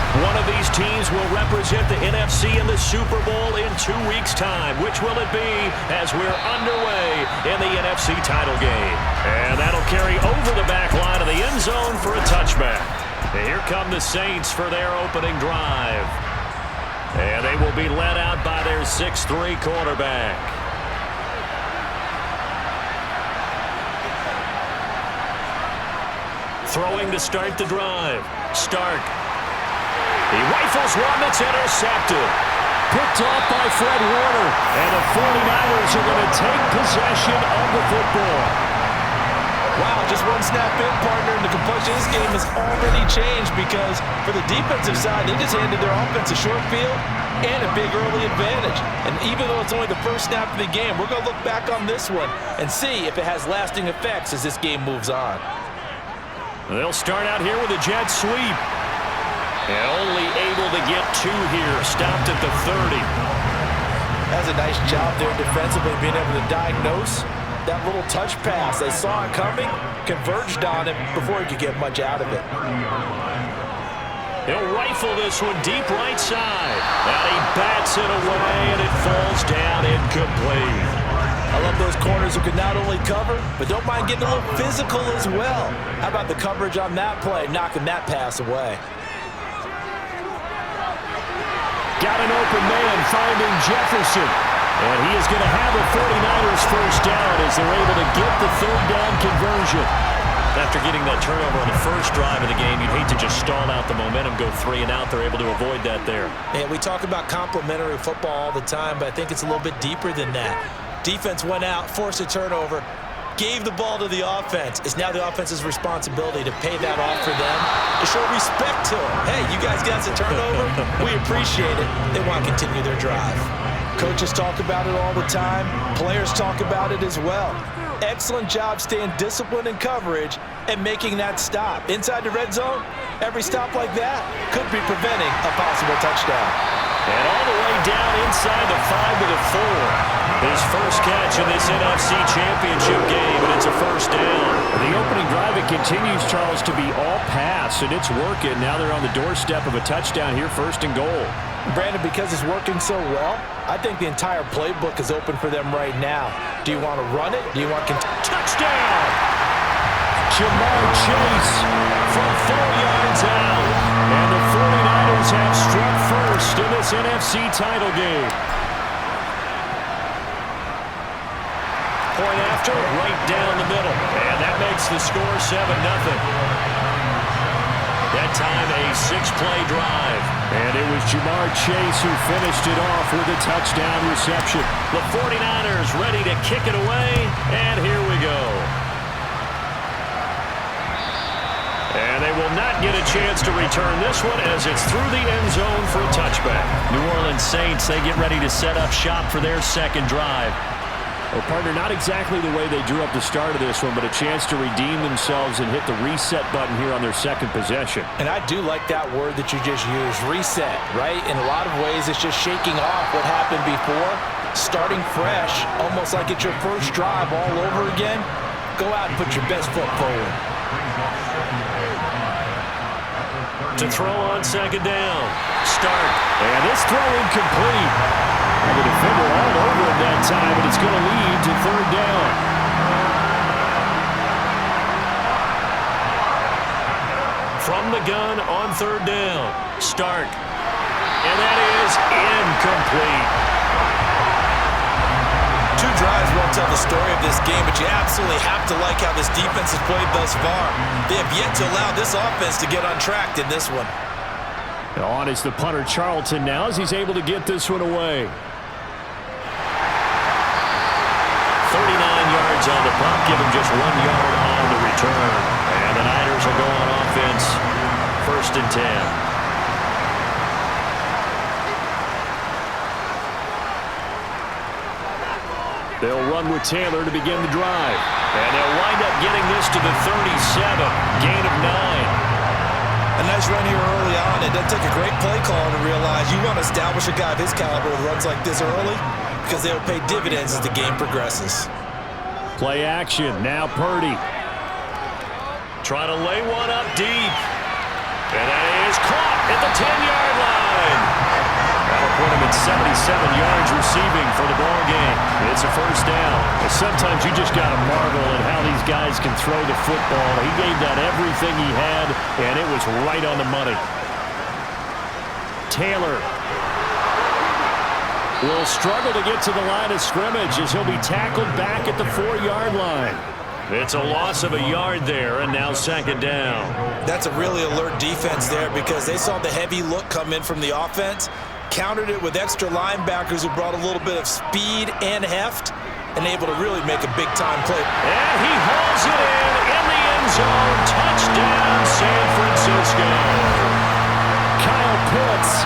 One of these teams will represent the NFC in the Super Bowl in 2 weeks' time. Which will it be as we're underway in the NFC title game? And that'll carry over the back line of the end zone for a touchback. And here come the Saints for their opening drive. And they will be led out by their 6'3" quarterback. Throwing to start the drive. Stark. He rifles one that's intercepted. Picked off by Fred Warner. And the 49ers are going to take possession of the football. Wow, just one snap in, partner, and the complexion of this game has already changed because for the defensive side, they just handed their offense a short field and a big early advantage. And even though it's only the first snap of the game, we're going to look back on this one and see if it has lasting effects as this game moves on. They'll start out here with a jet sweep. And only able to get 2 here. Stopped at the 30. That's a nice job there defensively, being able to diagnose that little touch pass. They saw it coming, converged on it before he could get much out of it. He'll rifle this one deep right side. And he bats it away, and it falls down incomplete. I love those corners who can not only cover, but don't mind getting a little physical as well. How about the coverage on that play, knocking that pass away? Got an open man, finding Jefferson. And he is going to have a 49ers first down as they're able to get the third down conversion. After getting that turnover on the first drive of the game, you'd hate to just stall out the momentum, go 3 and out. They're able to avoid that there. And we talk about complementary football all the time, but I think it's a little bit deeper than that. Defense went out, forced a turnover, gave the ball to the offense. It's now the offense's responsibility to pay that off for them, to show respect to them. Hey, you guys got a turnover? We appreciate it. They want to continue their drive. Coaches talk about it all the time. Players talk about it as well. Excellent job staying disciplined in coverage and making that stop. Inside the red zone, every stop like that could be preventing a possible touchdown. And all the way down inside the 5 to the 4. His first catch in this NFC Championship game, and it's a first down. The opening drive, it continues, Charles, to be all pass, and it's working. Now they're on the doorstep of a touchdown here, 1st and goal. Brandon, because it's working so well, I think the entire playbook is open for them right now. Do you want to run it? Do you want to touchdown? Jamar Chase from 4 yards out. And the 49ers have struck first in this NFC title game. Point after, right down the middle. And that makes the score 7-0. That time a 6-play drive. And it was Jamar Chase who finished it off with a touchdown reception. The 49ers ready to kick it away. And here we go. And they will not get a chance to return this one as it's through the end zone for a touchback. New Orleans Saints, they get ready to set up shop for their second drive. Well, partner, not exactly the way they drew up the start of this one, but a chance to redeem themselves and hit the reset button here on their second possession. And I do like that word that you just used, reset, right? In a lot of ways, it's just shaking off what happened before, starting fresh, almost like it's your first drive all over again. Go out and put your best foot forward. To throw on second down. Stark. And this throw incomplete. And the defender all over him that time, and it's going to lead to third down. From the gun on third down. Stark. And that is incomplete. 2 drives won't tell the story of this game, but you absolutely have to like how this defense has played thus far. They have yet to allow this offense to get untracked in this one. On is the punter Charlton now as he's able to get this one away. 39 yards on the punt, give him just 1 yard on the return. And the Niners will go on offense, 1st and 10. They'll run with Taylor to begin the drive. And they'll wind up getting this to the 37, gain of 9. A nice run here early on. It doesn't take a great play call to realize you want to establish a guy of his caliber who runs like this early because they'll pay dividends as the game progresses. Play action. Now Purdy. Trying to lay one up deep. And that is caught at the 10-yard line. That'll put him at 77 yards receiving for the ball game. It's a first down. Sometimes you just got to marvel at how these guys can throw the football. He gave that everything he had, and it was right on the money. Taylor will struggle to get to the line of scrimmage as he'll be tackled back at the 4-yard line. It's a loss of a yard there, and now second down. That's a really alert defense there because they saw the heavy look come in from the offense, countered it with extra linebackers who brought a little bit of speed and heft, and able to really make a big-time play. And he hauls it in the end zone. Touchdown, San Francisco. Kyle Pitts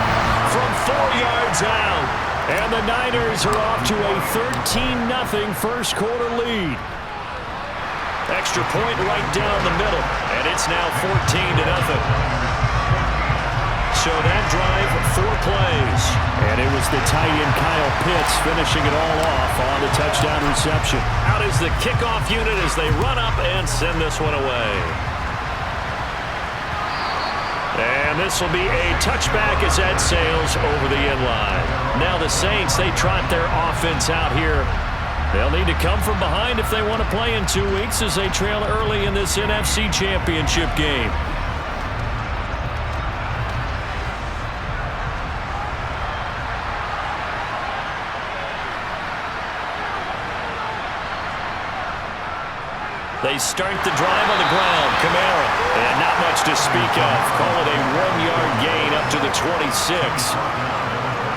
From 4 yards out. and the Niners are off to a 13-0 first quarter lead. Extra point right down the middle, and it's now 14-0. So that drive, 4 plays. And it was the tight end Kyle Pitts finishing it all off on the touchdown reception. Out is the kickoff unit as they run up and send this one away. And this will be a touchback as that sails over the end line. Now the Saints, they trot their offense out here. They'll need to come from behind if they want to play in 2 weeks as they trail early in this NFC Championship game. They start the drive on the ground. Kamara, and not much to speak of. Call it a 1-yard gain up to the 26.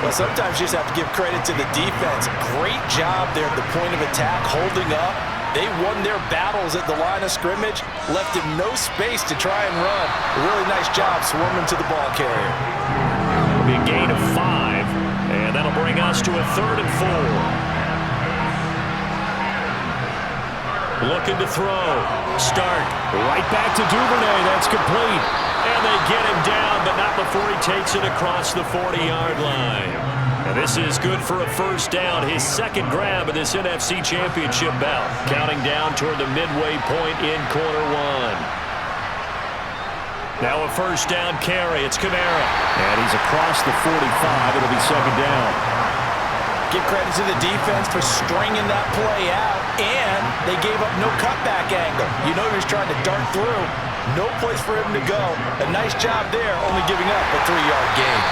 Well, sometimes you just have to give credit to the defense. Great job there at the point of attack, holding up. They won their battles at the line of scrimmage, left him no space to try and run. A really nice job swarming to the ball carrier. It'll be a gain of 5, and that'll bring us to a 3rd and 4. Looking to throw. Start. Right back to Duvernay. That's complete. And they get him down, but not before he takes it across the 40-yard line. And this is good for a first down. His second grab of this NFC Championship bout. Counting down toward the midway point in quarter 1. Now a first down carry. It's Kamara. And he's across the 45. It'll be second down. Give credit to the defense for stringing that play out, and they gave up no cutback angle. You know he was trying to dart through. No place for him to go. A nice job there, only giving up a 3-yard gain.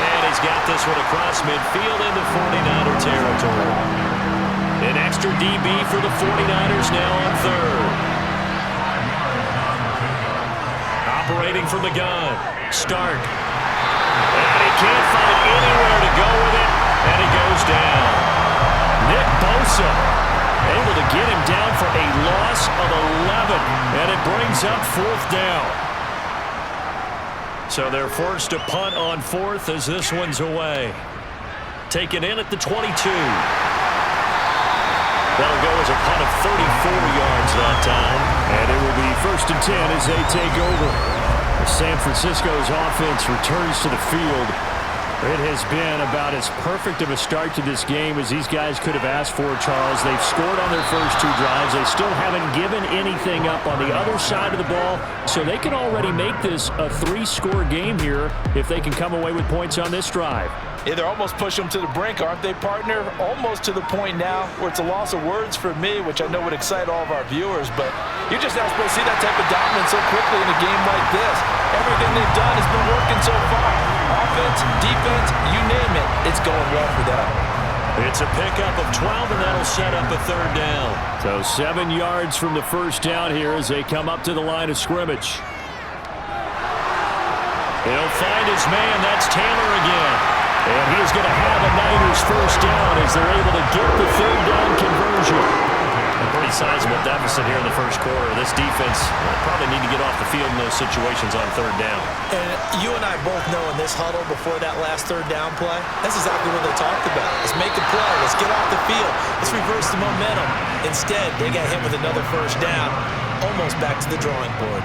And he's got this one across midfield into 49er territory. An extra DB for the 49ers now on 3rd. Operating from the gun. Start. And he can't find anywhere to go with it. And he goes down. Nick Bosa able to get him down for a loss of 11. And it brings up 4th down. So they're forced to punt on 4th as this one's away. Taken in at the 22. That'll go as a punt of 34 yards that time. And it will be 1st and 10 as they take over. San Francisco's offense returns to the field. It has been about as perfect of a start to this game as these guys could have asked for, Charles. They've scored on their first 2 drives. They still haven't given anything up on the other side of the ball, so they can already make this a 3-score game here if they can come away with points on this drive. Yeah, they're almost pushing them to the brink, aren't they, partner? Almost to the point now where it's a loss of words for me, which I know would excite all of our viewers, but you're just not supposed to see that type of dominance so quickly in a game like this. Everything they've done has been working so far. Offense, defense, you name it, it's going well for them. It's a pickup of 12, and that'll set up a 3rd down. So 7 yards from the first down here as they come up to the line of scrimmage. He'll find his man. That's Taylor again. And he's going to have a Niners first down as they're able to get the 3rd down conversion. A pretty sizable deficit here in the first quarter. This defense probably need to get off the field in those situations on 3rd down. And you and I both know in this huddle before that last 3rd down play, that's exactly what they talked about. Let's make a play. Let's get off the field. Let's reverse the momentum. Instead, they got hit with another first down, almost back to the drawing board.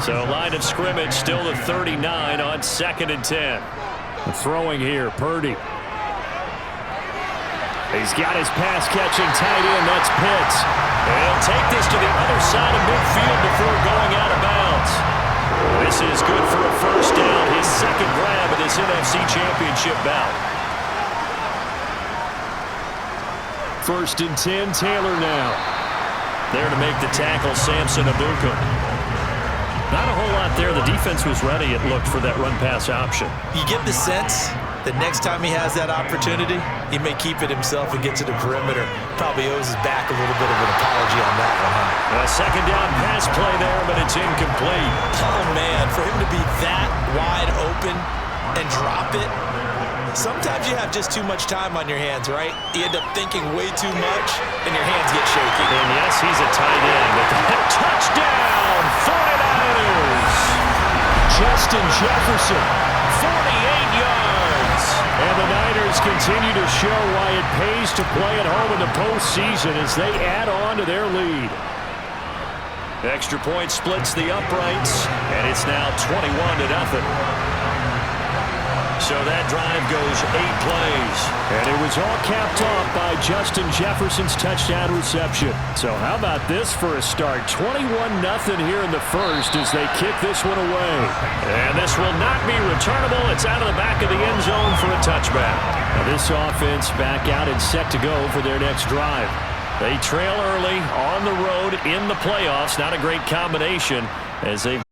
So line of scrimmage still the 39 on 2nd and 10. Throwing here, Purdy. He's got his pass-catching tight end. That's Pitts. He'll take this to the other side of midfield before going out of bounds. This is good for NFC Championship bout. 1st and 10, Taylor now. There to make the tackle, Samson Ebukam. Not a whole lot there. The defense was ready, it looked, for that run-pass option. You get the sense that next time he has that opportunity, he may keep it himself and get to the perimeter. Probably owes his back a little bit of an apology on that one, huh? A 2nd down pass play there, but it's incomplete. Oh, man, for him to be that wide open and drop it, sometimes you have just too much time on your hands, right? You end up thinking way too much, and your hands get shaky. And yes, he's a tight end. With the touchdown, 49ers! Justin Jefferson. 48 yards. And the Niners continue to show why it pays to play at home in the postseason as they add on to their lead. Extra point splits the uprights, and it's now 21-0. So that drive goes 8 plays. And it was all capped off by Justin Jefferson's touchdown reception. So how about this for a start? 21-0 here in the first as they kick this one away. And this will not be returnable. It's out of the back of the end zone for a touchback. Now this offense back out and set to go for their next drive. They trail early on the road in the playoffs. Not a great combination as they've